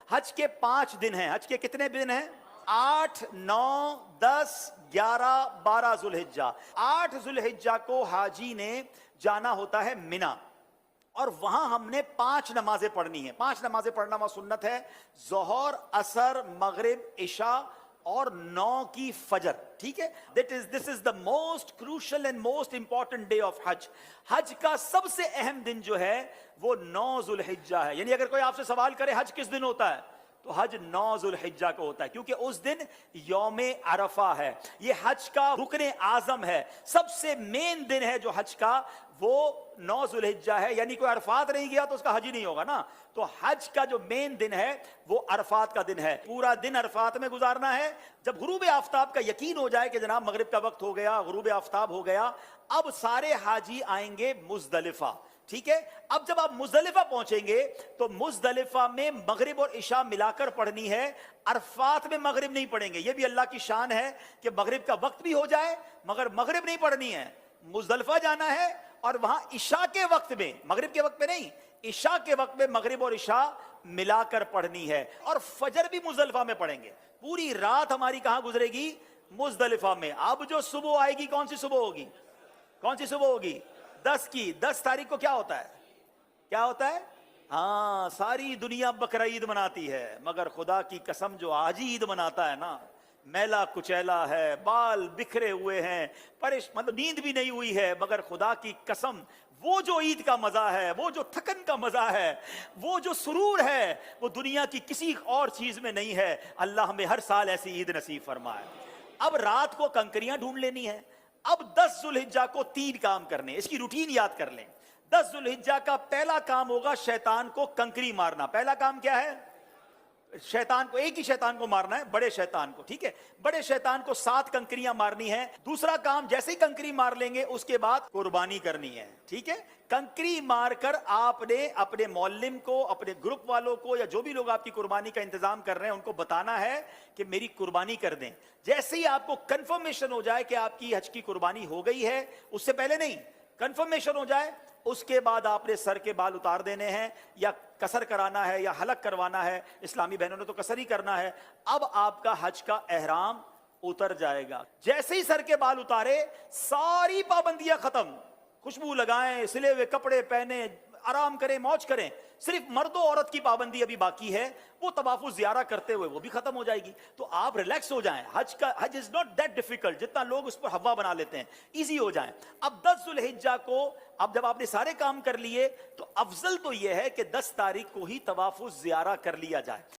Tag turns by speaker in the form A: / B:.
A: حج کے 5 دن ہیں. حج کے کتنے دن ہیں؟ 8 9 10 11 12 ذوالحجہ. 8 ذوالحجہ کو حاجی نے جانا ہوتا ہے مینا، اور وہاں ہم نے 5 نمازیں پڑھنی ہیں. 5 نمازیں پڑھنا وہ سنت ہے: ظہر، عصر، مغرب، عشاء اور 9 کی فجر. ٹھیک ہے، this is the most crucial and most important day of Hajj. حج کا سب سے اہم دن جو ہے وہ 9 ذوالحجہ ہے. یعنی اگر کوئی آپ سے سوال کرے حج کس دن ہوتا ہے، تو حج 9 ذوالحجہ کو ہوتا ہے، کیونکہ اس دن یوم عرفہ ہے. یہ حج کا رکن اعظم ہے، سب سے مین دن ہے جو حج کا، وہ 9 ذوالحجہ ہے. یعنی کوئی عرفات نہیں گیا تو اس کا حج ہی نہیں ہوگا نا. تو حج کا جو مین دن ہے وہ عرفات کا دن ہے. پورا دن عرفات میں گزارنا ہے. جب غروب آفتاب کا یقین ہو جائے کہ جناب مغرب کا وقت ہو گیا، غروب آفتاب ہو گیا، اب سارے حاجی آئیں گے مزدلفہ. ٹھیک ہے، اب جب آپ مزدلفہ پہنچیں گے تو مزدلفہ میں مغرب اور عشاء ملا کر پڑھنی ہے. عرفات میں مغرب نہیں پڑھیں گے. یہ بھی اللہ کی شان ہے کہ مغرب کا وقت بھی ہو جائے مگر مغرب نہیں پڑھنی ہے. مزدلفہ جانا ہے اور وہاں عشاء کے وقت میں، مغرب کے وقت میں نہیں، عشاء کے وقت میں مغرب اور عشاء ملا کر پڑھنی ہے. اور فجر بھی مزدلفہ میں پڑھیں گے. پوری رات ہماری کہاں گزرے گی؟ مزدلفہ میں. اب جو صبح آئے گی، کون سی صبح ہوگی؟ کون سی صبح ہوگی؟ 10 کی. 10 تاریخ کو کیا ہوتا ہے؟ کیا ہوتا ہے؟ ہاں، ساری دنیا بقرعید مناتی ہے مگر خدا کی قسم جو آج عید مناتا ہے نا، میلا کچیلا ہے، بال بکھرے ہوئے ہیں، مطلب نیند بھی نہیں ہوئی ہے، مگر خدا کی قسم وہ جو عید کا مزہ ہے، وہ جو تھکن کا مزہ ہے، وہ جو سرور ہے، وہ دنیا کی کسی اور چیز میں نہیں ہے. اللہ ہمیں ہر سال ایسی عید نصیب فرمائے. اب رات کو کنکریاں ڈھونڈ لینی ہے. اب 10 ذوالحجہ کو 3 کام کرنے، اس کی روٹین یاد کر لیں. 10 ذوالحجہ کا پہلا کام ہوگا شیطان کو کنکری مارنا. پہلا کام کیا ہے؟ شیطان کو، ایک ہی شیطان کو مارنا ہے، بڑے شیطان کو. ٹھیک ہے، بڑے شیطان کو 7 کنکریاں مارنی ہیں. دوسرا کام، جیسے ہی کنکری مار لیں گے اس کے بعد قربانی کرنی ہے. ٹھیک ہے، کنکری مار کر آپ نے اپنے معلم کو، اپنے گروپ والوں کو، یا جو بھی لوگ آپ کی قربانی کا انتظام کر رہے ہیں ان کو بتانا ہے کہ میری قربانی کر دیں. جیسے ہی آپ کو کنفرمیشن ہو جائے کہ آپ کی حج کی قربانی ہو گئی ہے، اس سے پہلے نہیں، کنفرمیشن ہو جائے، اس کے بعد آپ نے سر کے بال اتار دینے ہیں، یا قصر کرانا ہے یا حلق کروانا ہے. اسلامی بہنوں نے تو قصر ہی کرنا ہے. اب آپ کا حج کا احرام اتر جائے گا. جیسے ہی سر کے بال اتارے، ساری پابندیاں ختم. خوشبو لگائیں، سلے ہوئے کپڑے پہنے، آرام کریں، موج کریں. صرف مرد و عورت کی پابندی ابھی باقی ہے، وہ طواف زیارہ کرتے ہوئے وہ بھی ختم ہو جائے گی. تو آپ ریلیکس ہو جائیں. حج از ناٹ دیٹ ڈیفیکلٹ جتنا لوگ اس پر ہوا بنا لیتے ہیں. ایزی ہو جائیں. اب 10 ذوالحجہ کو، اب جب آپ نے سارے کام کر لیے تو افضل تو یہ ہے کہ 10 تاریخ کو ہی طواف زیارہ کر لیا جائے.